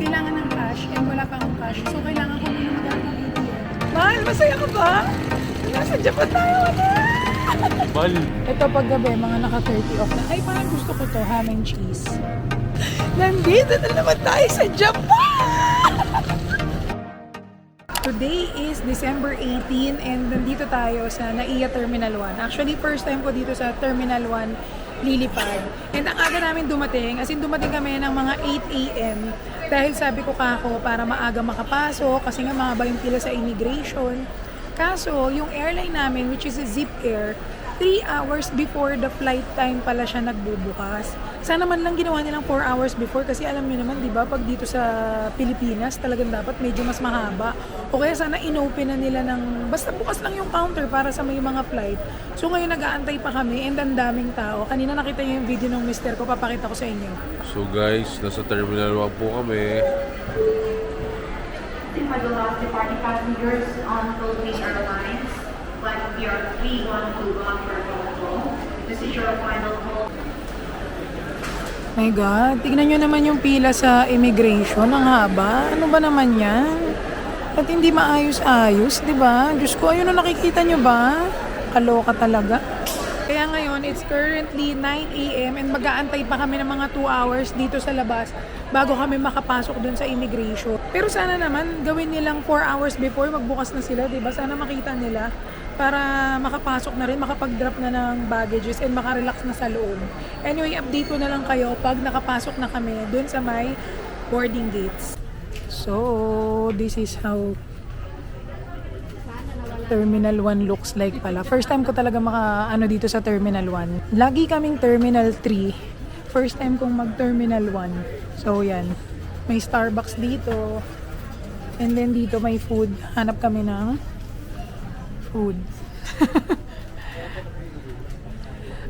kailangan ng cash and wala pa akong cash. So, kailangan ko muna mag-gamit ng ATM. Mahal, masaya ka ba? Nasa Japan tayo na! Bal. Ito paggabi, mga naka-30 off na. Ay, parang gusto ko to, ham and cheese. Nandito na naman tayo sa Japan! Today is December 18 and nandito tayo sa NAIA Terminal 1. Actually, first time ko dito sa Terminal 1 lilipad. And ang aga namin dumating, as in dumating kami ng mga 8 a.m. dahil sabi ko kako para maaga makapasok kasi nga mahaba yung pila sa immigration. Kaso, yung airline namin, which is a Zip Air, 3 hours before the flight time pala siya nagbubukas. Sana man lang ginawa nilang 4 hours before kasi alam niyo naman, di ba, pag dito sa Pilipinas, talagang dapat medyo mas mahaba. O kaya sana inopen na nila ng, basta bukas lang yung counter para sa may mga flight. So ngayon nag-aantay pa kami and ang daming tao. Kanina nakita niyo yung video ng mister ko, papakita ko sa inyo. So guys, nasa Terminal 1 po kami. For the last departing passengers on Philippine Airlines, flight PR312 on for Hong. This is your final call. My God, tignan nyo naman yung pila sa immigration. Ang haba. Ano ba naman yan? At hindi maayos-ayos, di ba? Diyos ko, ayun na nakikita nyo ba? Kaloka talaga. Kaya ngayon, it's currently 9 a.m. and mag-aantay pa kami ng mga 2 hours dito sa labas bago kami makapasok dun sa immigration. Pero sana naman, gawin nilang 4 hours before magbukas na sila, di ba? Sana makita nila para makapasok na rin, makapag-drop na ng baggages and makarelax na sa loob. Anyway, update ko na lang kayo pag nakapasok na kami dun sa may boarding gates. So, this is how Terminal 1 looks like pala. First time ko talaga dito sa Terminal 1. Lagi kaming Terminal 3. First time kong mag-Terminal 1. So, yan. May Starbucks dito. And then dito may food. Hanap kami ng food.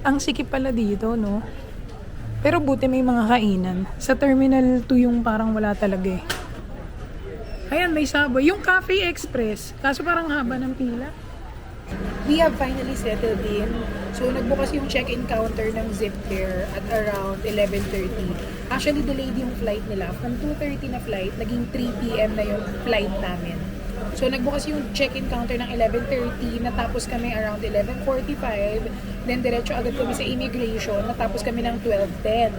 Ang sikip pala dito, no? Pero buti may mga kainan. Sa Terminal 2 yung parang wala talaga eh. Ayan, may Subway. Yung Cafe Express. Kaso parang haba ng pila. We have finally settled in. So, nagbukas yung check-in counter ng Zip Air at around 11:30. Actually, delayed yung flight nila. From 2:30 na flight, naging 3 p.m. na yung flight namin. So, nagbukas yung check-in counter ng 11:30. Natapos kami around 11:45. Then, diretso agad kami sa immigration. Natapos kami ng 12:10.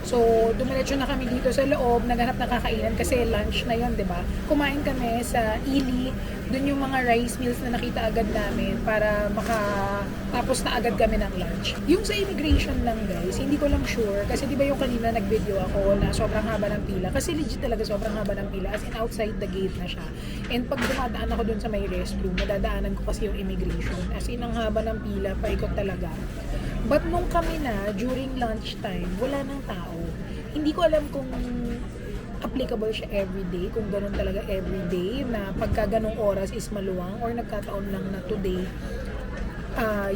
So, dumiretso na kami dito sa loob, naghanap na kakainan kasi lunch na yon, di ba? Kumain kami sa Ili, dun yung mga rice meals na nakita agad namin para makatapos na agad kami ng lunch. Yung sa immigration lang guys, hindi ko lang sure kasi di ba yung kanina nag-video ako na sobrang haba ng pila kasi legit talaga sobrang haba ng pila as in outside the gate na siya. And pag dumadaan ako dun sa may restroom, madadaanan ko kasi yung immigration as in ang haba ng pila, paikot talaga. But nung kami na, during lunchtime, wala nang tao. Hindi ko alam kung applicable siya everyday, kung ganun talaga everyday, na pagka ganung oras is maluwang, or nagkataon lang na today,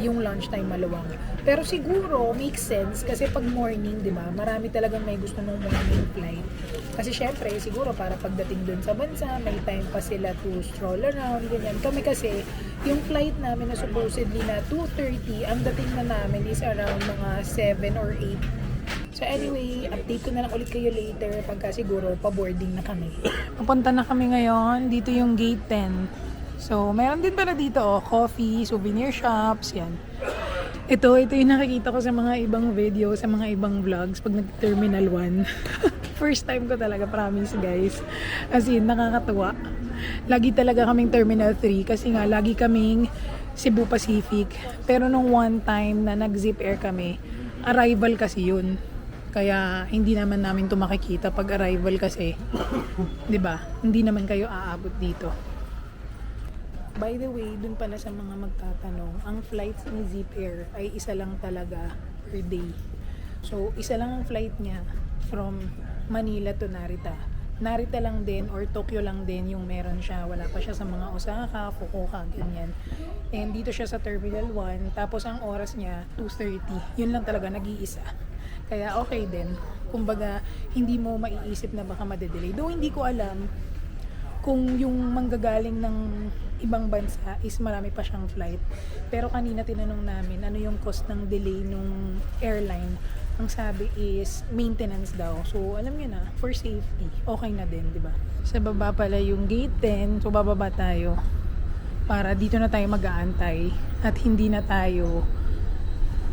yung lunchtime maluwang. Pero siguro, makes sense, kasi pag morning, di ba, marami talagang may gusto ng morning flight. Kasi syempre, siguro para pagdating dun sa bansa, may time pa sila to stroll around, ganyan. Kami kasi, yung flight namin na supposedly na 2:30, ang dating na namin is around mga 7 or 8. So anyway, update ko na lang ulit kayo later pagka siguro pa-boarding na kami. Papunta na kami ngayon, dito yung gate 10. So, meron din pala dito, coffee, souvenir shops, yan. Ito yung nakikita ko sa mga ibang video, sa mga ibang vlogs pag nag-Terminal 1. First time ko talaga, promise guys. As in, nakakatuwa. Lagi talaga kaming Terminal 3 kasi nga lagi kaming Cebu Pacific. Pero nung one time na nag-Zip Air kami, arrival kasi yun. Kaya hindi naman namin ito makikita pag arrival kasi, 'di ba? Hindi naman kayo aabot dito. By the way, dun pala sa mga magtatanong, ang flights ni Zip Air ay isa lang talaga per day. So, isa lang ang flight niya from Manila to Narita. Narita lang din or Tokyo lang din yung meron siya. Wala pa siya sa mga Osaka, Fukuoka, ganyan. And dito siya sa Terminal 1. Tapos ang oras niya, 2:30. Yun lang talaga, nag-iisa. Kaya okay din. Kumbaga, hindi mo maiisip na baka madedelay. Though hindi ko alam kung yung manggagaling ng ibang bansa is marami pa siyang flight. Pero kanina tinanong namin ano yung cost ng delay nung airline. ang sabi is maintenance daw. So, alam niyo na, for safety, okay na din, di ba? Sa baba pala yung gate 10. So, bababa tayo para dito na tayo mag-aantay at hindi na tayo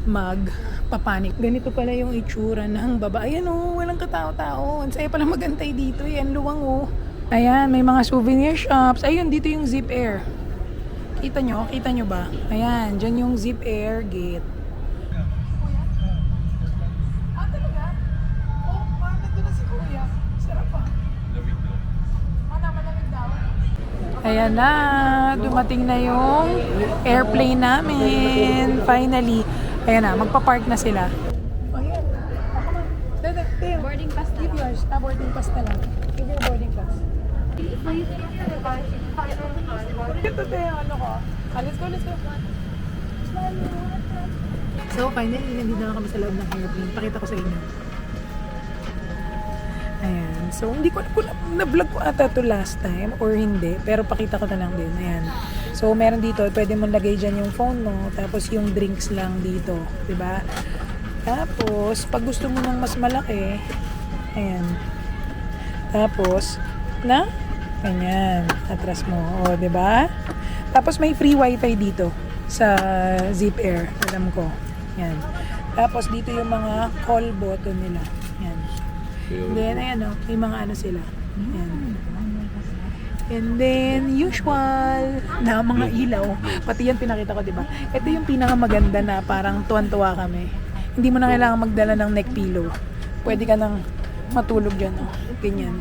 magpapanik. Ganito pala yung itsura ng baba. Ayan o, walang katao-tao. Ang saya pala magantay dito. Ayan, luwang o. Ayan, may mga souvenir shops. Ayun, dito yung Zip Air. Kita nyo ba? Ayan, dyan yung Zip Air gate. Ayan na, dumating na yung airplane namin. Finally. Ayan na, magpa-park na sila. Ayan. Boarding pass na lang. Give yours. Boarding pass na lang. Give your boarding pass. Ito tayo, ano ko? Let's go. So, finally, nandito na kami sa loob ng airplane. Pakita ko sa inyo. Ayan. So, hindi ko alam kung na-vlog ko ata to last time or hindi. Pero pakita ko na lang din. Ayan. So, meron dito. Pwede mo lagay dyan yung phone mo. Tapos, yung drinks lang dito. Diba? Tapos, pag gusto mo ng mas malaki, ayan. Tapos, ganyan. Atras mo. O, diba? Tapos, may free wifi dito sa Zip Air. Alam ko. Ayan. Tapos, dito yung mga call button nila. Ayan. Then, ayan o, may mga ano sila. Ayan. And then, usual na mga ilaw. Pati yan pinakita ko, diba? Ito yung pinakamaganda na parang tuwan-tuwa kami. Hindi mo na kailangan magdala ng neck pillow. Pwede ka nang matulog dyan, o. Ganyan.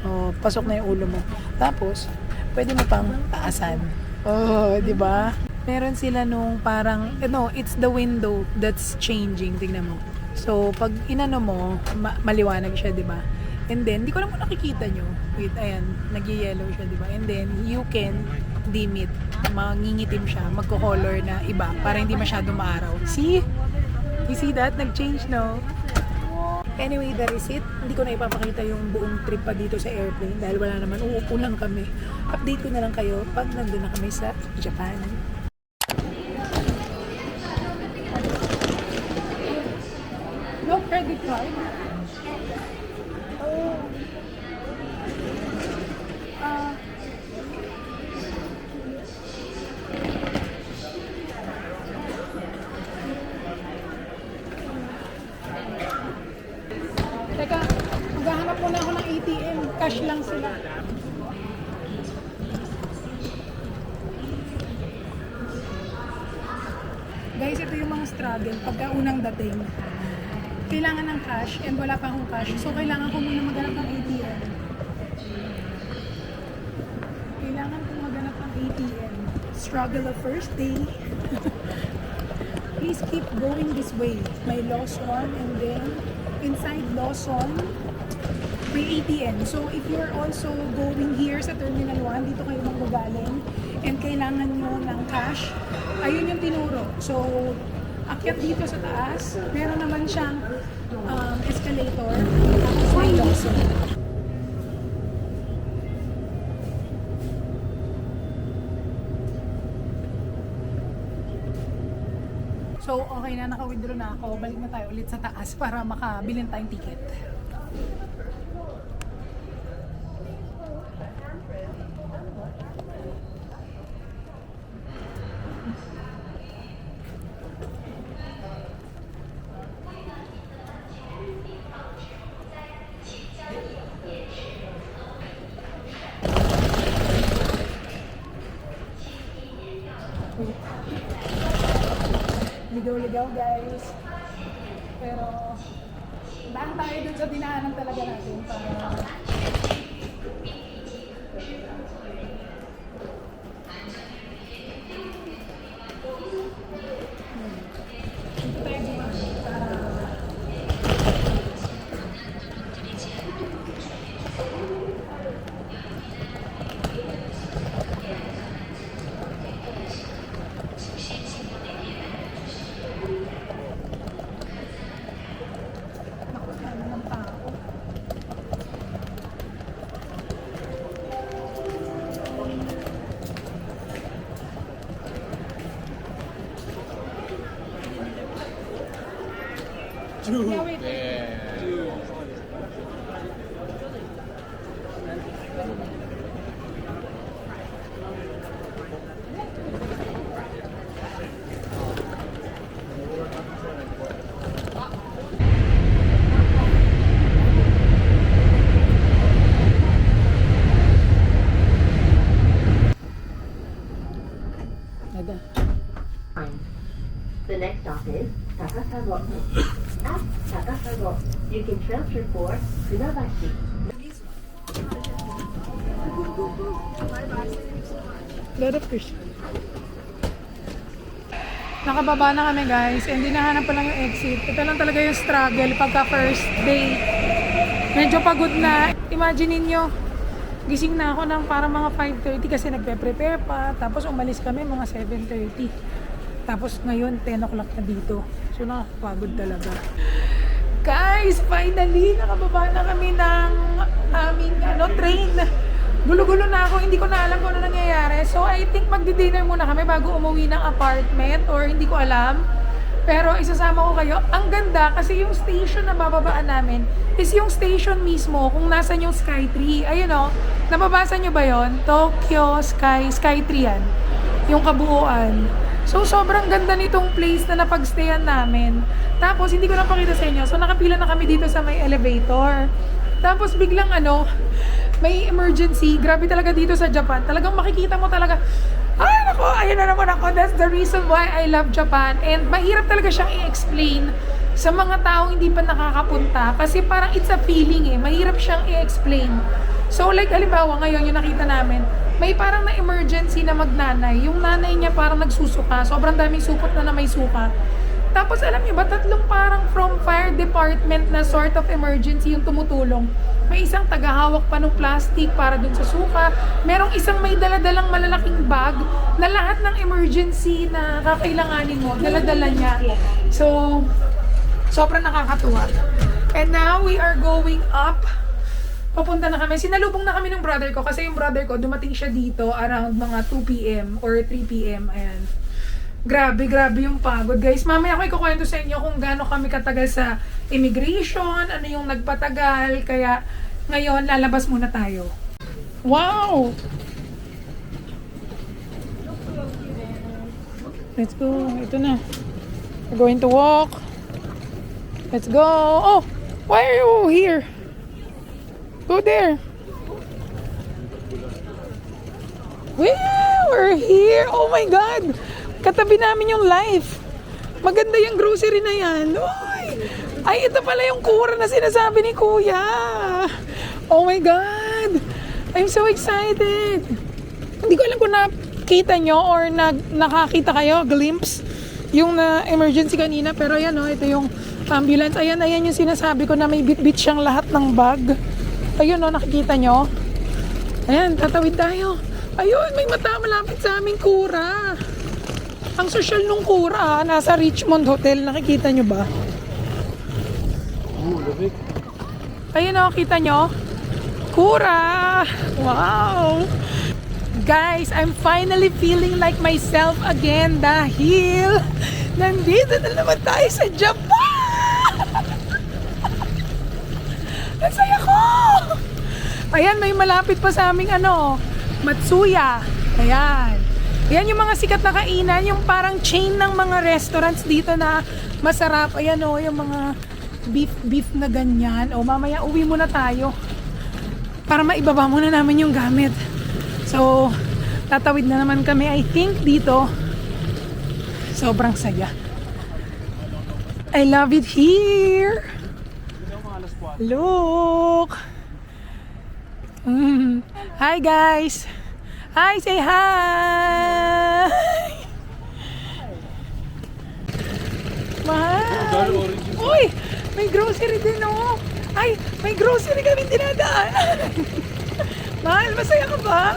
O, pasok na yung ulo mo. Tapos, pwede mo pang taasan. Oh, diba? Meron sila nung parang, it's the window that's changing. Tignan mo. So, pag inano mo, maliwanag siya, di ba? And then, di ko lang kung nakikita nyo. Wait, ayan, nag-yellow siya, di ba? And then, you can dim it. Mangingitim siya, magko-color na iba para hindi masyado maaraw. See? You see that? Nag-change, no? Anyway, that is it. Hindi ko na ipapakita yung buong trip pa dito sa airplane dahil wala naman, uupo lang kami. Update ko na lang kayo pag nandun na kami sa Japan. No credit card? Oh. Teka, maghahanap muna ako ng ATM. Cash lang sila. Guys, ito yung mga struggle pagka unang dating. Kailangan ng cash and wala pa akong cash. So, kailangan ko muna maghanap ng ATM. Kailangan ko maghanap ng ATM. Struggle of first day. Please keep going this way. May Lawson and then inside Lawson, may ATM. So, if you're also going here sa Terminal 1, dito kayo manggagaling and kailangan nyo ng cash, ayun yung tinuro. So, akyat dito sa taas, meron naman siyang escalator, tapos may Lawson. So, okay na, naka-withdraw na ako. Balik na tayo ulit sa taas para makabilin tayong ticket. Ligaw-ligaw guys. Pero daan tayo dun sa dinaanan talaga natin para dito tayo dumaan para Yeah, wait. Ada. The next stop is Takasago. At Takasago, you can transfer for Funabashi. Lot of fish. Nakababa na kami guys, and hinahanap pa lang yung exit. Ito lang talaga yung struggle pagka first day. Medyo pagod na. Imagine niyo, gising na ako ng para mga 5:30 kasi nagpe-prepare pa. Tapos umalis kami mga 7:30. Tapos ngayon 10 o'clock na dito. So nakakapagod talaga. Guys, finally nakababa na kami ng aming train. Gulo-gulo na ako, hindi ko na alam kung ano nangyayari. So I think magdi-dinner muna kami bago umuwi ng apartment or hindi ko alam. Pero isasama ko kayo. Ang ganda kasi yung station na bababaan namin is yung station mismo kung nasan yung Skytree. Ayun o, nababasa nyo ba yon? Tokyo Skytree yan. Yung kabuuan. So sobrang ganda nitong place na napagstayan namin. Tapos hindi ko na pakita sa inyo. So nakapila na kami dito sa may elevator. Tapos biglang may emergency. Grabe talaga dito sa Japan. Talagang makikita mo talaga, ay nako, ayun na naman ako. That's the reason why I love Japan. And mahirap talaga siyang i-explain sa mga taong hindi pa nakakapunta. Kasi parang it's a feeling eh. Mahirap siyang i-explain. So like halimbawa ngayon yung nakita namin, may parang na emergency na magnanay. Yung nanay niya parang nagsusuka. Sobrang daming supot na may suka. Tapos alam niyo ba, tatlong parang from fire department na sort of emergency yung tumutulong. May isang tagahawak pa ng plastic para dun sa suka. Merong isang may daladalang malalaking bag na lahat ng emergency na kakailanganin mo, daladala niya. So, sobrang nakakatuwa. And now, we are going up. Papunta na kami. Sinalubong na kami ng brother ko kasi yung brother ko, dumating siya dito around mga 2 p.m. or 3 p.m. Ayan. Grabe yung pagod, guys. Mamaya ako ikukwento sa inyo kung gaano kami katagal sa immigration, ano yung nagpatagal. Kaya ngayon, lalabas muna tayo. Wow! Let's go. Ito na. We're going to walk. Let's go. Oh! Why are you here? Go there. We're here. Oh my God! Katabi namin yung life. Maganda yung grocery na yan. Uy! Ay, ito pala yung kura na sinasabi ni Kuya. Oh my God! I'm so excited. Hindi ko alam kung nakita nyo or nakakita kayo, glimpse, yung na emergency kanina. Pero ayan o, ito yung ambulance. Ayan yung sinasabi ko na may bit-bit siyang lahat ng bag. Ayun o, nakikita nyo. Ayan, tatawid tayo. Ayun, may mata malapit sa aming kura. Ang social nung kura, nasa Richmond Hotel. Nakikita nyo ba? Ayun o, kita nyo? Kura! Wow! Guys, I'm finally feeling like myself again dahil nandito na naman tayo sa Japan! Ang saya ko! Ayan, may malapit pa sa aming Matsuya. Ayan. Yan yung mga sikat na kainan, yung parang chain ng mga restaurants dito na masarap. Ayan o, yung mga beef na ganyan. O mamaya uwi muna tayo para maibaba muna namin yung gamit. So, tatawid na naman kami, I think, dito. Sobrang saya. I love it here. Look. Hi guys. Hi, say hi! Mahal! Uy! May grocery din oh! Ay! May grocery kami dinadaan! Mahal, masaya ka ba?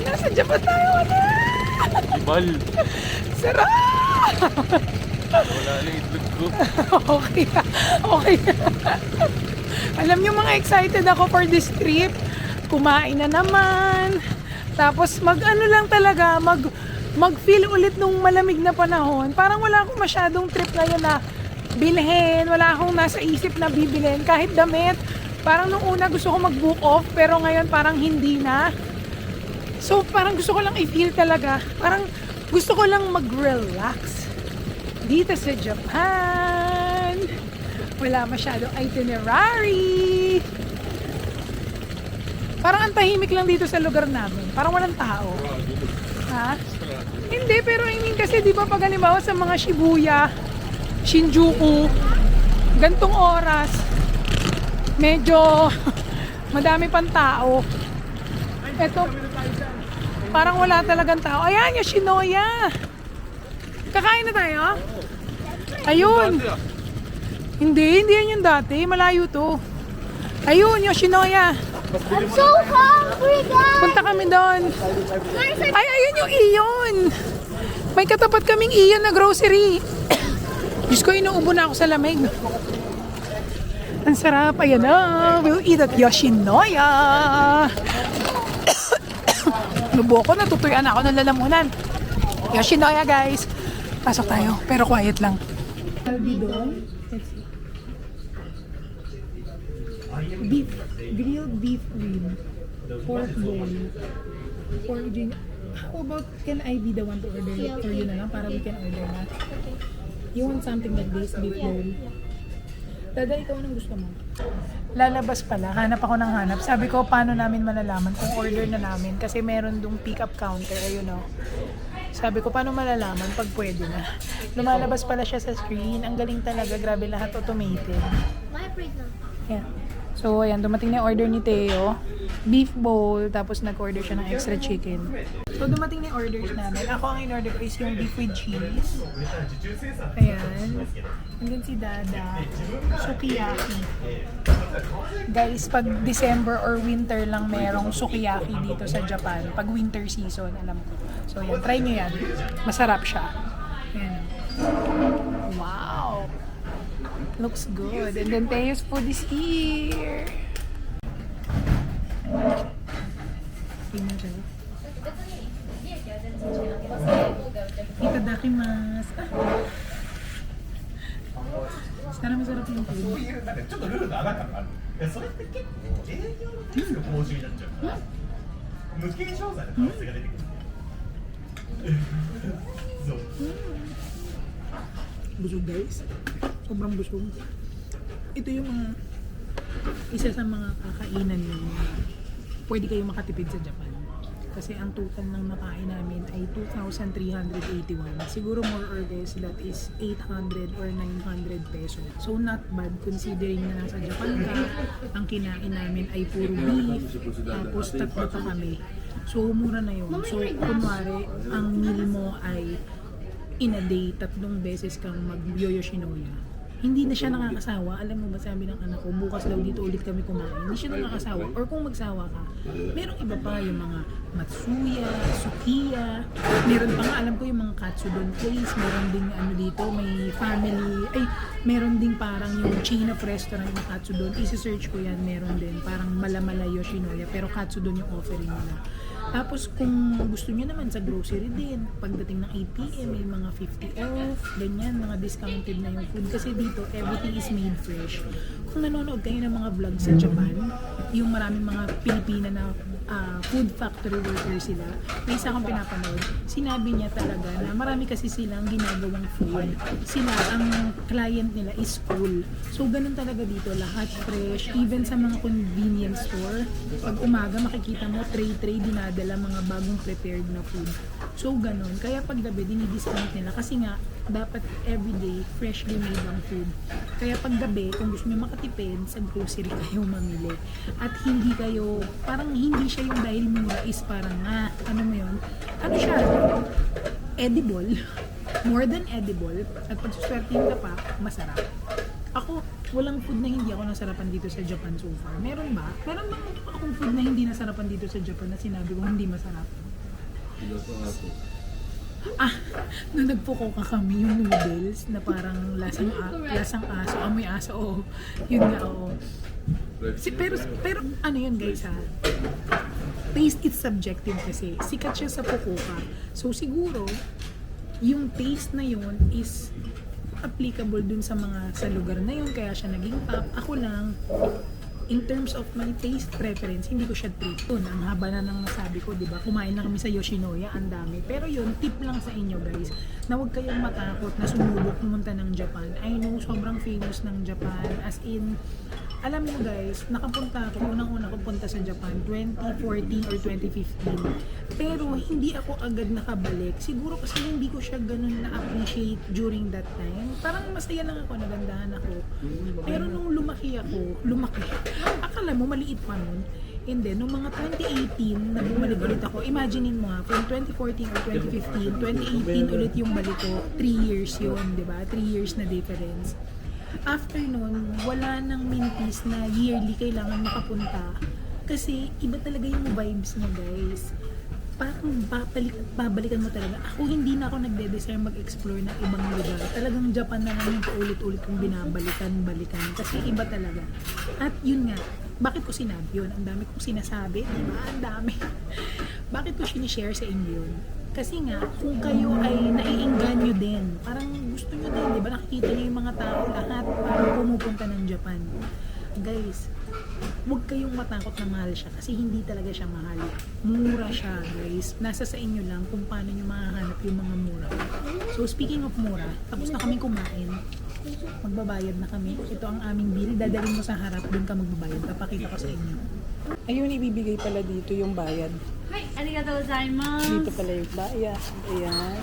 Nasa Japan tayo na! Bal! Sarap! Wala na itlog ko. Okay. Alam niyo mga excited ako for this trip. Kumain na naman. Tapos lang talaga, mag-feel ulit nung malamig na panahon. Parang wala akong masyadong trip ngayon na bilhin. Wala akong nasa isip na bibilhin. Kahit damit. Parang nung una gusto ko mag-book off, pero ngayon parang hindi na. So parang gusto ko lang i-feel talaga. Parang gusto ko lang mag-relax dito sa Japan. Wala masyadong itinerary. Parang ang tahimik lang dito sa lugar namin. Parang walang tao. Ha? Hindi, pero I mean kasi di ba pag halimbawa sa mga Shibuya, Shinjuku, gantong oras, medyo madami pang tao. Eto, parang wala talagang tao. Ayan, Yoshinoya. Kakain na tayo? Ayun. Hindi yan yung dati. Malayo to. Ayun, Yoshinoya. I'm so hungry, guys! Punta kami doon. Ay, ayun yung iyon. May katapat kaming iyon na grocery. Diyos ko, inuubo na ako sa lamig. Ang sarap. Ayan na. We'll eat at Yoshinoya. Lubo ko, natutuyaan ako ng lalamunan. Yoshinoya, guys. Pasok tayo, pero quiet lang. Beef, grilled beef rib, pork bowl, pork gin. How about, can I be the one to order it for you na lang para we can order na? You want something like this, beef bowl? Dada, ikaw anong gusto mo? Lalabas pala, hanap ako ng hanap. Sabi ko, paano namin malalaman kung order na namin? Kasi meron dong pick-up counter, ayun o. Sabi ko, paano malalaman pag pwede na? Lumalabas pala siya sa screen. Ang galing talaga, grabe lahat automated. Yeah. So, ayan, dumating na yung order ni Teo. Beef bowl, tapos nag-order siya ng extra chicken. So, dumating na yung orders namin. Ako ang in-order ko is yung beef with cheese. Ayan. And then si Dada, sukiyaki. Guys, pag December or winter lang merong sukiyaki dito sa Japan. Pag winter season, alam ko. So, ayan, try nyo yan. Masarap siya. Ayan. Wow! Looks good. And then Teo's food is here. Tingnan tayo. Itadakimasu. Sana masarap yung food. ちょっとルールが上がったのがある。それって結構営業のリスク報酬になっちゃうから、無形商材の可能性が出てくるんで。そう。 Busog guys. Sobrang busog. Ito yung mga isa sa mga kakainan yung pwede kayo makatipid sa Japan. Kasi ang total ng nakain namin ay 2,381. Siguro more or less that is 800 or 900 pesos. So not bad considering na nasa Japan ka. Ang kinain namin ay puro beef. Tapos tatlo pa kami. So mura na yun. So kunwari ang meal mo ay in a day, 3 beses kang mag-Yoshinoya. Hindi na siya nakakasawa. Alam mo ba, sabi ng anak ko, bukas daw dito ulit kami kumain. Hindi siya nakakasawa. Or kung magsawa ka, merong iba pa yung mga Matsuya, Sukiya. Meron pa nga, alam ko yung mga Katsudon place. Meron ding ano dito, may family. Ay, meron ding parang yung chain of restaurant na Katsudon. Isi-search ko yan, meron din. Parang Malamala Yoshinoya. Pero Katsudon yung offering nila. Tapos kung gusto niyo naman sa grocery din, pagdating ng 8 PM may mga 50 off, ganyan, mga discounted na yung food. Kasi dito, everything is made fresh. Kung nanonood kayo ng mga vlog sa Japan, yung maraming mga Pilipina na food factory worker sila, may isa akong pinapanood, sinabi niya talaga na marami kasi silang ginagawang food. Sila, ang client nila is full. So, ganun talaga dito, lahat fresh. Even sa mga convenience store, pag umaga makikita mo, tray-tray dinadala mga bagong prepared na food. So, ganun. Kaya pag gabi, dinidiscount nila. Kasi nga, dapat everyday, freshly made ang food. Kaya pag gabi, kung gusto nyo makatipid, sa grocery kayo mamili. At hindi kayo, parang hindi siya yung dahil mura is parang ano mo yun? Ano siya? Edible. More than edible. At pag suswertihin ka pa, masarap. Ako, walang food na hindi ako nasarapan dito sa Japan so far. Meron ba? Meron bang akong food na hindi nasarapan dito sa Japan na sinabi ko hindi masarap? Nung nagpukoka kami yung noodles na parang lasang aso, amoy aso, oh. Yun nga, oo. Pero ano yun guys ha? Taste is subjective kasi. Sikat siya sa Fukuoka. So siguro, yung taste na yun is applicable dun sa mga sa lugar na yun, kaya siya naging top. Ako lang, in terms of my taste preference, hindi ko siya trip. Yun, ang haba na nang nasabi ko, di ba? Kumain na kami sa Yoshinoya, ang dami. Pero yun, tip lang sa inyo guys, na huwag kayong matakot na sumubok pumunta ng Japan. I know, sobrang famous ng Japan. As in, alam niyo guys, nakapunta ako, unang-una ko punta sa Japan 2014 or 2015. Pero hindi ako agad nakabalik. Siguro kasi hindi ko siya ganun na-appreciate during that time. Parang masaya lang ako, nagandahan ako. Pero nung lumaki, akala mo maliit pa nun. And then, nung mga 2018 na bumalik ulit ako, imaginein mo ha, from 2014 or 2015, 2018 ulit yung balik ko, 3 years yun, di ba? 3 years na difference. After nun, wala nang mintis na yearly kailangan makapunta. Kasi iba talaga yung vibes niya guys. Parang babalikan mo talaga. Ako hindi na ako nagde-desire mag-explore ng ibang lugar. Talagang Japan na lang yung paulit-ulit kong balikan. Kasi iba talaga. At yun nga, bakit ko sinabi yun? Ang dami kong sinasabi, diba? Ang dami. Bakit ko sinishare sa inyo yun? Kasi nga, kung kayo ay naiinganyo din, parang gusto nyo din, di ba? Nakikita nyo yung mga tao lahat parang pumupunta ng Japan. Guys, huwag kayong matakot na mahal siya kasi hindi talaga siya mahal. Mura siya, guys. Nasa sa inyo lang kung paano nyo mahahanap yung mga mura. So, speaking of mura, tapos na kaming kumain. Magbabayad na kami. Ito ang aming bill. Dadalhin mo sa harap, dun ka magbabayad. Papakita ko sa inyo. Ayun, ibibigay pala dito yung bayad. Arigatou gozaimasu. Dito pala yung bayad. Ayan.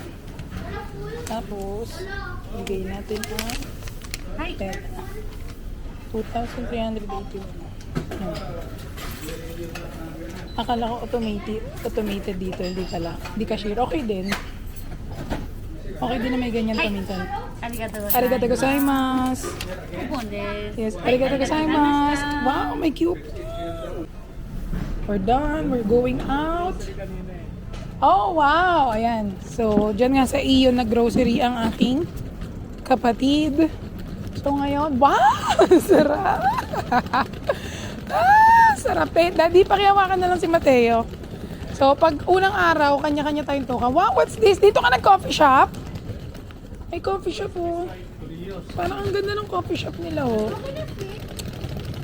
Tapos, bigay natin ang Hi. pera. 2,381. Akala ko automated dito. Hindi pala. Hindi cashier. Okay din. Okay din na may ganyan paminsan. Arigatou gozaimasu. Coupon desu. Yes, arigatou gozaimasu. Wow, may cute. We're done. We're going out. Oh, wow. Ayan. So, dyan nga sa Iyon na grocery ang aking kapatid. So, ngayon, wow! Sarap! Sarap eh. Daddy, pakihawakan na lang si Mateo. So, pag unang araw, kanya-kanya tayong toka. Wow, what's this? Dito ka nag-coffee shop? May coffee shop, oh. Parang ang ganda ng coffee shop nila, oh.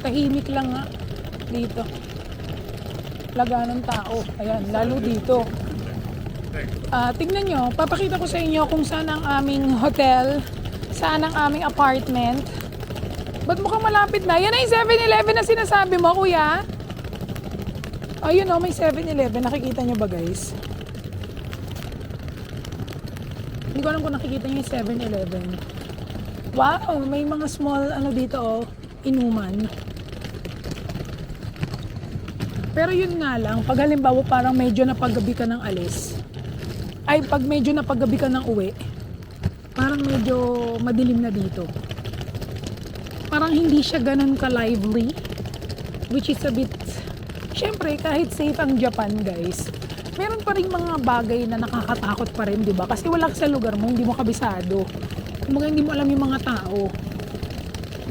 Tahimik lang nga. Dito. Laga ng tao. Ayan, lalo dito. Tignan nyo, papakita ko sa inyo kung saan ang aming hotel, saan ang aming apartment. Ba't mukhang malapit na? Yan ay 7-Eleven na sinasabi mo, kuya. Ayun o, may 7-Eleven. Nakikita nyo ba, guys? Hindi ko alam kung nakikita nyo yung 7-Eleven. Wow, may mga small, dito, oh, inuman. Pero yun nga lang, pag halimbawa parang medyo napaggabi ka ng alis, ay pag medyo napaggabi ka ng uwi, parang medyo madilim na dito. Parang hindi siya ganun ka-lively, which is a bit, syempre kahit safe ang Japan guys, meron pa rin mga bagay na nakakatakot pa rin, di ba? Kasi wala ka sa lugar mo, hindi mo kabisado. Kumbaga hindi mo alam yung mga tao.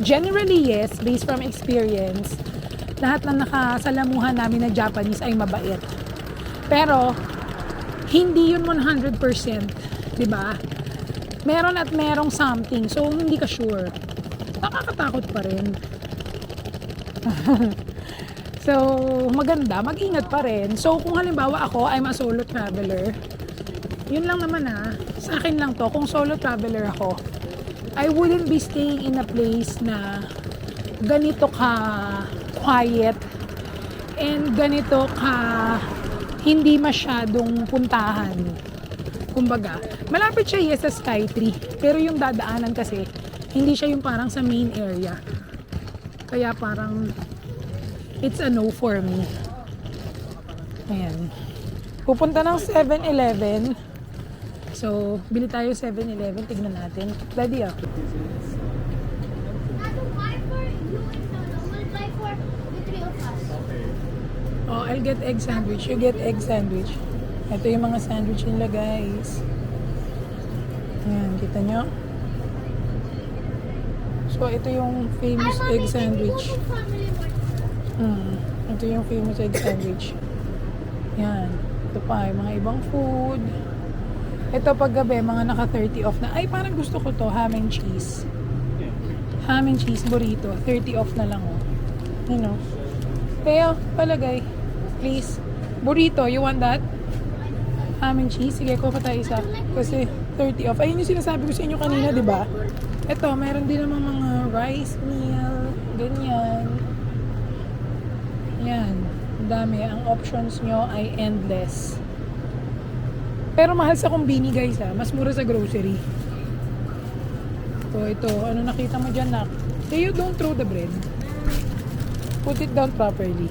Generally yes, based from experience, lahat na nakasalamuhan namin na Japanese ay mabait. Pero, hindi yun 100%. Diba? Meron at merong something. So, hindi ka sure. Nakakatakot pa rin. So, maganda. Mag-ingat pa rin. So, kung halimbawa ako, I'm a solo traveler. Yun lang naman sa akin lang to. Kung solo traveler ako, I wouldn't be staying in a place na ganito ka quiet and ganito ka hindi masyadong puntahan. Kumbaga, malapit siya sa Skytree, pero yung dadaanan kasi hindi siya yung parang sa main area. Kaya parang it's a no for me. Ayan. Pupunta ng 7-Eleven. So, bili tayo 7-Eleven. Tignan natin. Daddy I don't buy for you and Solo. We'll buy for the three of us. Oh, I'll get egg sandwich. You get egg sandwich. Ito yung mga sandwich nila, guys. Ayan, kita nyo? So, ito yung famous egg sandwich. Ito yung famous egg sandwich. Yan. Ito pa, yung mga ibang food. Ito paggabi, mga naka 30 off na. Ay, parang gusto ko to, ham and cheese. Ham and cheese burrito, 30 off na lang oh. You know. Kaya, palagay. Please. Burrito, you want that? Ham and cheese? Sige, kuha tayo isa. Kasi 30 off. Ayun yung sinasabi ko sa inyo kanina, di ba? Ito, meron din naman mga rice meal, ganyan. Yan. Ang dami. Ang options nyo ay endless. Pero mahal sa kumbini guys ha. Mas mura sa grocery. Ito. Ano nakita mo dyan, nak? Hey, you don't throw the bread. Put it down properly.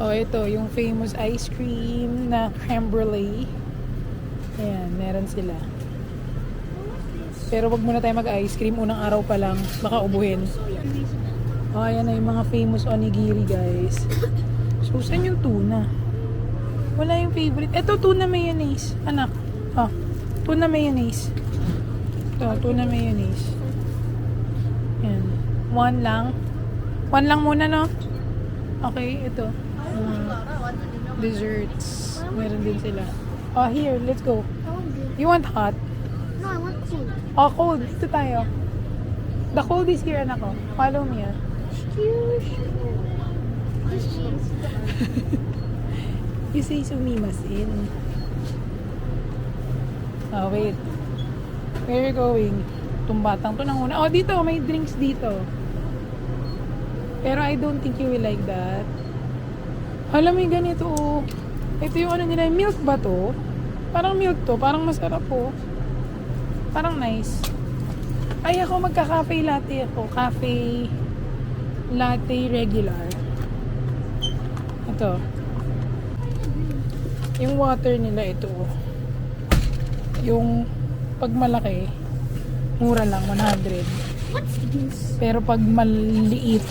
Ito. Yung famous ice cream na creme brulee. Ayan. Meron sila. Pero wag muna tayo mag-ice cream. Unang araw pa lang. Baka ubuhin. Ayan na yung mga famous onigiri guys. So, saan yung tuna? Wala yung favorite. Ito, tuna mayonnaise. Anak. Tuna mayonnaise. Ito, tuna mayonnaise. Yan. One lang. One lang muna, no? Okay, ito. Desserts. Meron din sila. Here, let's go. You want hot? No, I want cold. Cold. Dito tayo. The cold is here, anak ko. Follow me, ah. You say sumimasin. Wait. Where are you going? Itong batang to nang una. Dito. May drinks dito. Pero I don't think you will like that. Alam mo yung ganito, oh. Ito yung ano nila. Milk ba to? Parang milk to. Parang masarap, oh. Parang nice. Ay, ako magka-cafe latte ako. Cafe latte regular. Ito. Yung water nila ito. Yung pag malaki, mura lang, 100. What's this? Pero pag maliit,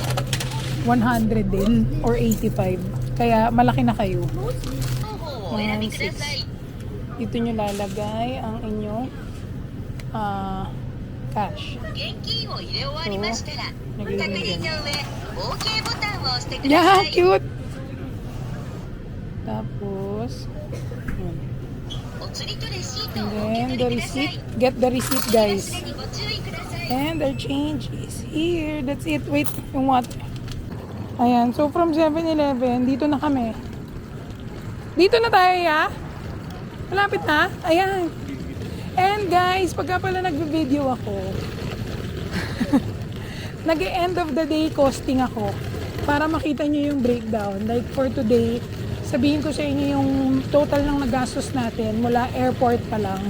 100 din or 85. Kaya malaki na kayo. Ayan, 6. Dito nyo lalagay ang inyong cash. So, naglagay dyan. Yeah, cute! Tapos, yun. And then, the receipt. Get the receipt, guys. And our change is here. That's it. Wait, yung water. Ayan. So, from 7-Eleven, dito na kami. Dito na tayo, ya? Malapit na? Ayan. And guys, pagka pala nagbe-video ako, nag-end of the day costing ako para makita nyo yung breakdown. Like for today, sabihin ko sa inyo yung total ng nagastos natin mula airport pa lang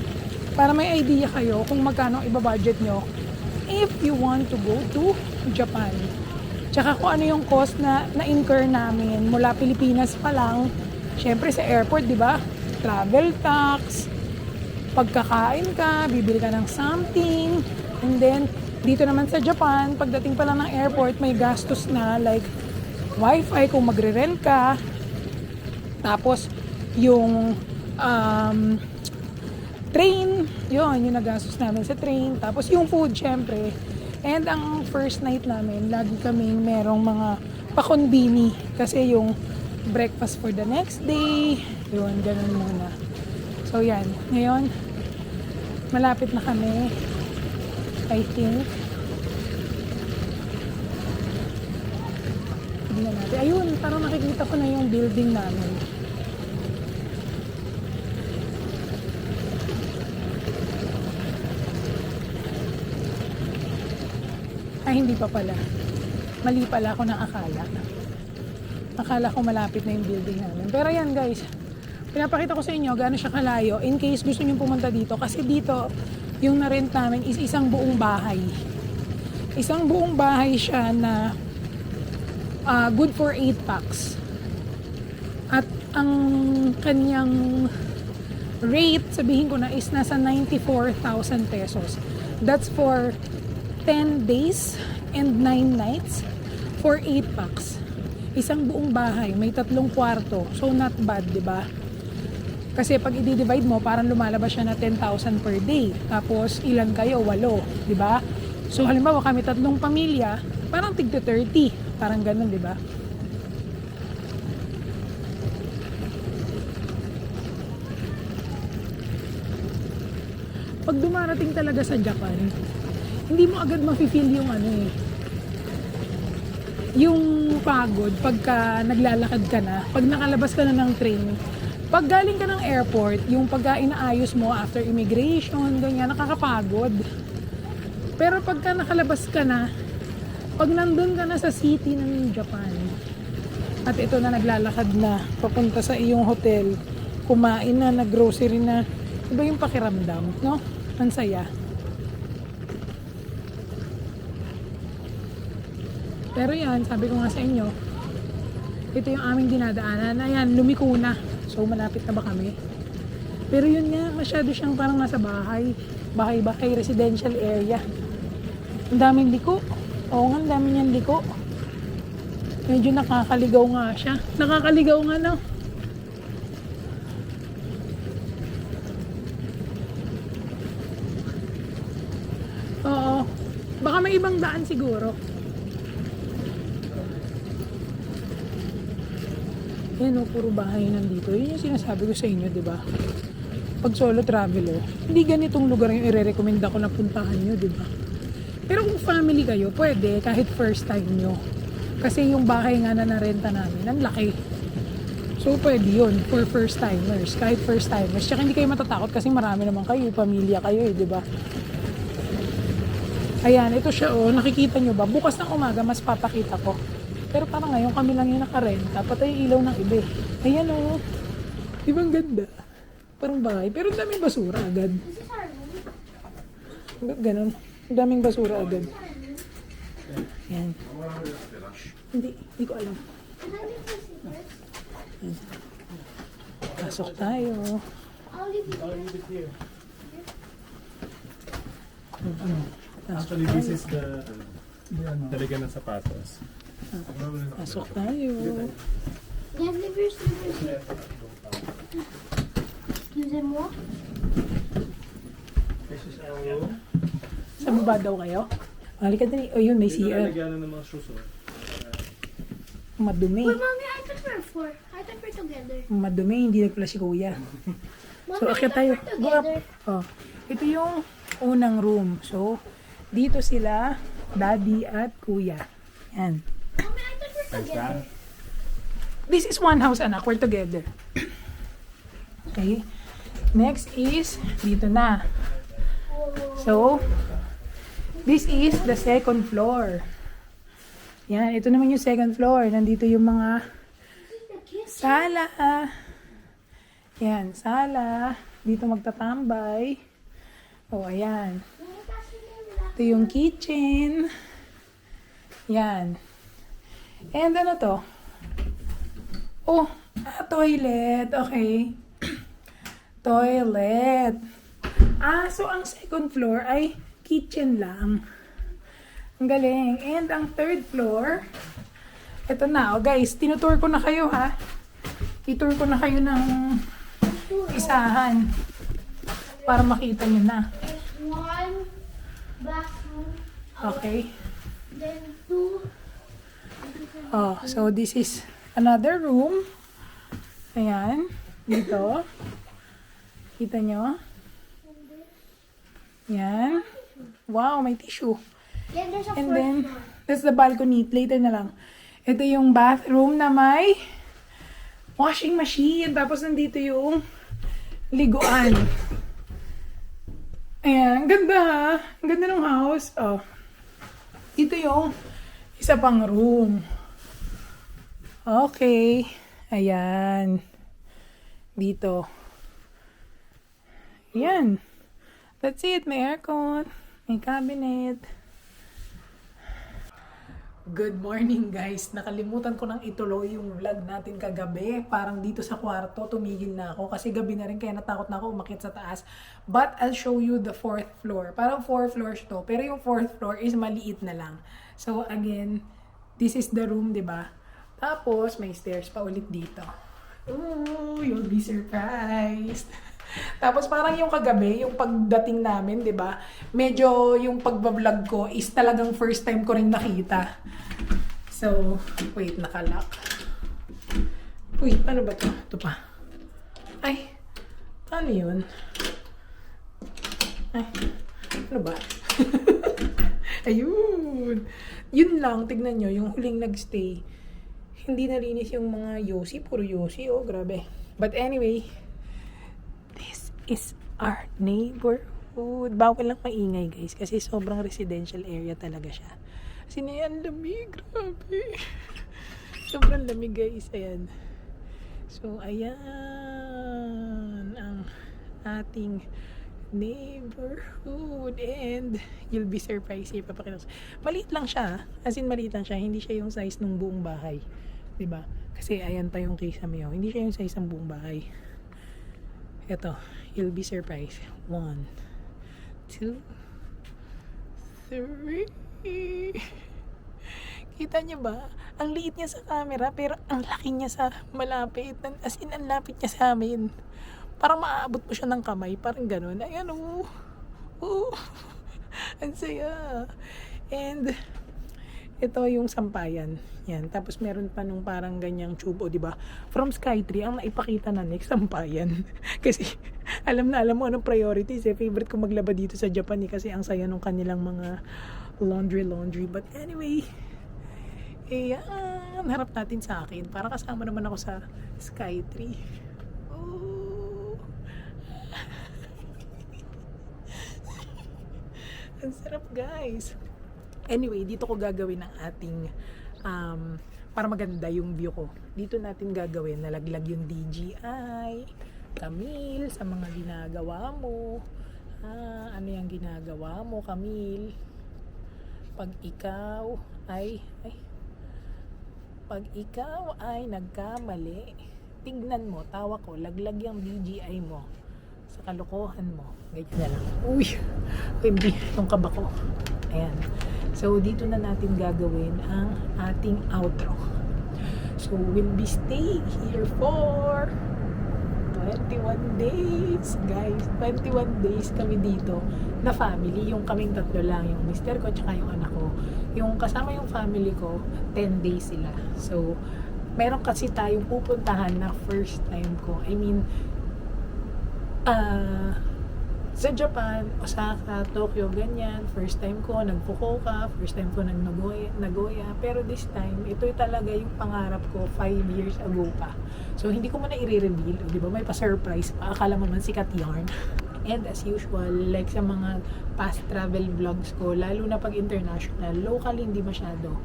para may idea kayo kung magkano ibabudget nyo if you want to go to Japan. Tsaka kung ano yung cost na na-incur namin mula Pilipinas pa lang. Syempre sa airport, di ba? Travel tax, pagkakain ka, bibili ka ng something, and then dito naman sa Japan, pagdating pa lang ng airport, may gastos na like wifi kung magre-rent ka, tapos yung train, yun, yung nagastos namin sa train, tapos yung food, syempre. And ang first night namin, lagi kaming merong mga pakonbini kasi yung breakfast for the next day, yun, ganun muna. So yan, ngayon, malapit na kami, I think. Tignan natin. Ayun, parang nakikita ko na yung building namin. Ay, hindi pa pala. Mali pala ako ng akala. Akala ko malapit na yung building namin. Pero yan guys, pinapakita ko sa inyo gaano siya kalayo in case gusto nyo pumunta dito. Kasi dito, yung na-rent namin is isang buong bahay. Isang buong bahay siya na good for 8 packs. At ang kanyang rate, sabihin ko na, is nasa 94,000 pesos. That's for 10 days and 9 nights for 8 packs. Isang buong bahay, may 3 kwarto. So not bad, di ba? Kasi pag i-divide mo, parang lumalabas siya na 10,000 per day. Tapos ilan kayo? 8, di ba? So halimbawa kami 3 pamilya, parang tig to 30. Parang ganun, di ba? pag dumarating talaga sa Japan, hindi mo agad mafe-feel yung ano eh, yung pagod pagka naglalakad ka na, pag nakalabas ka na ng train. Pag galing ka ng airport, yung pagka inaayos mo after immigration, ganyan, nakakapagod. Pero pagka nakalabas ka na, pag nandun ka na sa city ng Japan, at ito na naglalakad na, papunta sa iyong hotel, kumain na, nag-grocery na, iba yung pakiramdam, no? Ang saya. Pero yan, sabi ko nga sa inyo, ito yung aming dinadaanan. Ayan, lumiko na. So, malapit na ba kami? Pero yun nga, masyado siyang parang nasa bahay. Bahay-bahay, residential area. Ang daming liko. Oo nga, ang dami niyang liko. Medyo nakakaligaw nga siya. Nakakaligaw nga, no? Oo. Baka may ibang daan siguro. Yan o, puro bahay nandito. Yun yung sinasabi ko sa inyo, di ba? Pag solo traveler, hindi ganitong lugar yung i-recommend ako na puntahan nyo, di ba? Pero kung family kayo, pwede kahit first time nyo. Kasi yung bahay nga na narenta namin, ang laki. So, pwede yun for first timers. Kahit first timers. Tsaka hindi kayo matatakot kasi marami naman kayo, pamilya kayo eh, di ba? Ayan, ito siya oh, nakikita nyo ba? Bukas ng umaga, mas papakita ko. Pero parang ngayon kami lang yung nakarenta. Patay yung ilaw ng iba. Ayan o. Di ba ang ganda? Parang bahay. Pero ang daming basura agad. Ganon. Ang daming basura agad. Ayan. Hindi ko alam. Ayan. Pasok tayo. I'll leave it here. Actually, this is the talaga ng sapatos. Pasok tayo. Yeah, leave your slippers here. Excusez-moi. This is our room. Sa baba daw kayo? Halika dali. O yun, may Dito CR. lalagyan ng mga shoes. Madumi. Wait, Mommy, I thought we were four. I thought we're together. Madumi, hindi na pala si kuya. Mommy, So, I akyat thought tayo. we're Go up. together. Oh, ito yung unang room. So, dito sila, daddy at kuya. Yan. Mommy, I thought we're together. This is one house, anak. We're together. Okay. Next is, dito na. So, this is the second floor. Yan, ito naman yung second floor. Nandito yung mga sala. Yan, sala. Dito magtatambay. Oh, ayan. Ito yung kitchen. Yan. And ano to? Oh, toilet. Okay. Toilet. So ang second floor ay kitchen lang. Ang galing. And ang third floor, ito na. Oh, guys, tinutour ko na kayo ha. I-tour ko na kayo ng isahan. Para makita nyo na. There's one bathroom, Okay. then two. Oh, so this is another room. Ayan. Dito. Kita nyo? Yan. Wow, may tissue. Then there's a And fourth then, floor. that's the balcony. Later na lang. Ito yung bathroom na may washing machine. Tapos nandito yung liguan. Ayan, ang ganda ha. Ang ganda ng house. Oh. Ito yung isa pang room. Okay. Ayan. Dito. Ayan. That's it. May aircon. May cabinet. Good morning guys. Nakalimutan ko nang ituloy yung vlog natin kagabi. Parang dito sa kwarto, tumigil na ako. Kasi gabi na rin kaya natakot na ako umakyat sa taas. But I'll show you the 4th floor. Parang 4 floors to. Pero yung 4th floor is maliit na lang. So again, this is the room, diba? Tapos may stairs pa ulit dito. Ooh, you'll be surprised. Tapos parang yung kagabi, yung pagdating namin, 'di ba? Medyo yung pagba-vlog ko is talagang first time ko rin nakita. So, wait, nakalock. Uy, paano ba 'to? Ito pa. Ay, ano 'yun? Ay, ano ba? Ayun. Yun lang, tignan nyo, yung huling nagstay. Hindi nalinis yung mga yosi. Puro yosi, oh, grabe. But anyway, this is our neighborhood. Bawal lang maingay, guys. Kasi sobrang residential area talaga siya. Kasi ang lamig, grabe. Sobrang lamig, guys. Ayan. So, ayan ang ating neighborhood, and you'll be surprised. Ipapakita ko. Maliit lang siya. As in, maliit lang siya. Hindi siya yung size ng buong bahay. Diba? Kasi ayan pa yung Kisame. Hindi siya yung size ng buong bahay. Ito. You'll be surprised. 1, 2, 3. Kita niyo ba? Ang liit niya sa camera, pero ang laki niya sa malapit. As in, ang lapit niya sa amin. Parang maaabot mo siya ng kamay. Parang ganun. Ayan, oh. Oh. Ang saya. And, ito yung sampayan. Yan. Tapos, meron pa nung parang ganyang tube, o, diba? From Skytree, ang naipakita na next, sampayan. Kasi, alam mo anong priorities, eh. Favorite ko maglaba dito sa Japan, eh. Kasi, ang saya nung kanilang mga laundry. But, anyway, ayan. Harap natin sa akin. Para kasama naman ako sa Skytree. Oh. Ang sarap, guys. Anyway, dito ko gagawin ang ating para maganda yung view ko. Dito natin gagawin, nalaglag yung DJI. Camille, sa mga ginagawa mo. Ano yung ginagawa mo, Camille? Pag ikaw ay nagkamali, tignan mo, tawa ko, laglag yung DJI mo. Sa kalokohan mo. Ganyan na lang. Uy! Hindi. Yung kaba ko. Ayan. So, dito na natin gagawin ang ating outro. So, we'll be staying here for 21 days. Guys, 21 days kami dito na family. Yung kaming tatlo lang. Yung mister ko, tsaka yung anak ko. Yung kasama yung family ko, 10 days sila. So, meron kasi tayong pupuntahan na first time ko. I mean, sa Japan, Osaka, Tokyo, ganyan. First time ko nag-Fukuoka, first time ko nag-Nagoya. Pero this time, ito talaga yung pangarap ko 5 years ago pa. So, hindi ko muna i-reveal. Di ba? May pa-surprise pa. Akala mo man sikat yarn. And as usual, like sa mga past travel vlogs ko, lalo na pag international, local hindi masyado,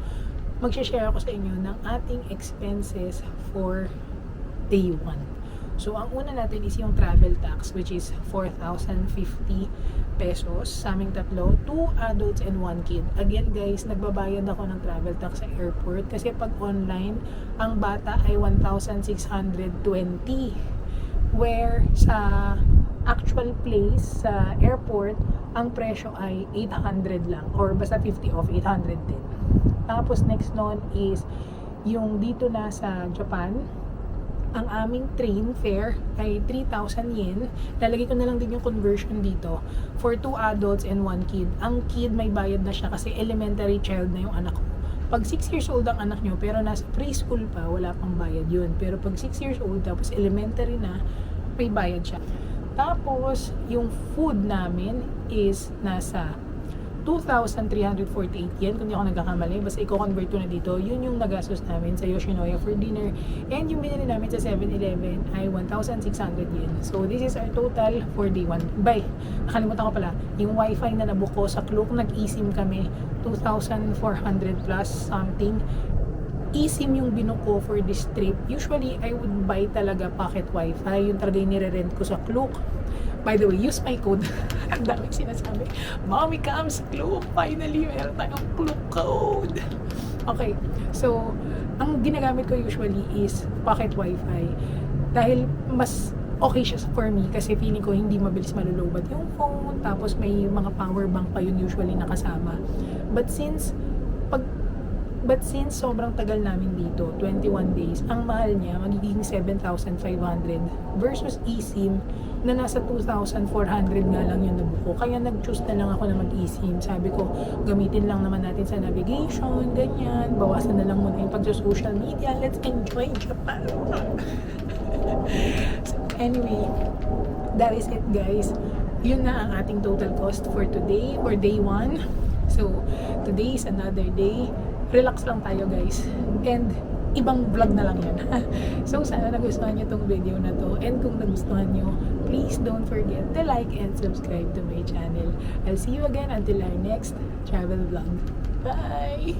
mag-share ako sa inyo ng ating expenses for day 1. So, ang una natin is yung travel tax, which is 4,050 pesos sa aming tatlo, 2 adults and 1 kid. Again, guys, nagbabayad ako ng travel tax sa airport kasi pag online, ang bata ay 1,620. Where sa actual place sa airport, ang presyo ay 800 lang, or basta 50 off, 810. Tapos, next nun is yung dito na sa Japan, ang aming train fare ay 3,000 yen. Lalagay ko na lang din yung conversion dito for 2 adults and 1 kid. Ang kid may bayad na siya kasi elementary child na yung anak ko. Pag 6 years old ang anak nyo pero nasa preschool pa, wala pang bayad yun. Pero pag 6 years old tapos elementary na, may bayad siya. Tapos yung food namin is nasa 2,348 yen, kung di ako nagkakamali. Basta i-convert ko na dito. Yun yung nagastos namin sa Yoshinoya for dinner. And yung binili namin sa 7-Eleven ay 1,600 yen. So, this is our total for day 1. Bye! Nakalimutan ko pala. Yung wifi na nabuko sa Klook, nag-eSIM kami. 2,400 plus something. eSIM yung binuko for this trip. Usually, I would buy talaga pocket wifi. Yung talaga yung nire-rent ko sa Klook. By the way, use my code. Ang daming sinasabi. Mommy comes Klook. Finally, meron tayong Klook code. Okay. So, ang ginagamit ko usually is pocket wifi. Dahil mas okay siya for me kasi feeling ko hindi mabilis malulubat yung phone. Tapos may mga power bank pa yun usually nakasama. But since sobrang tagal namin dito, 21 days, ang mahal niya magiging 7,500 versus eSIM na nasa 2,400 nga lang yung nabuko. Kaya nag-choose na lang ako na mag-eSIM. Sabi ko, gamitin lang naman natin sa navigation, ganyan. Bawasan na lang muna yung pag-social media. Let's enjoy Japan! So, anyway, that is it, guys. yun na ang ating total cost for today, for day 1. So, today is another day. Relax lang tayo guys. And ibang vlog na lang yan. So, sana nagustuhan nyo tong video na to. And kung nagustuhan nyo, please don't forget to like and subscribe to my channel. I'll see you again until our next travel vlog. Bye!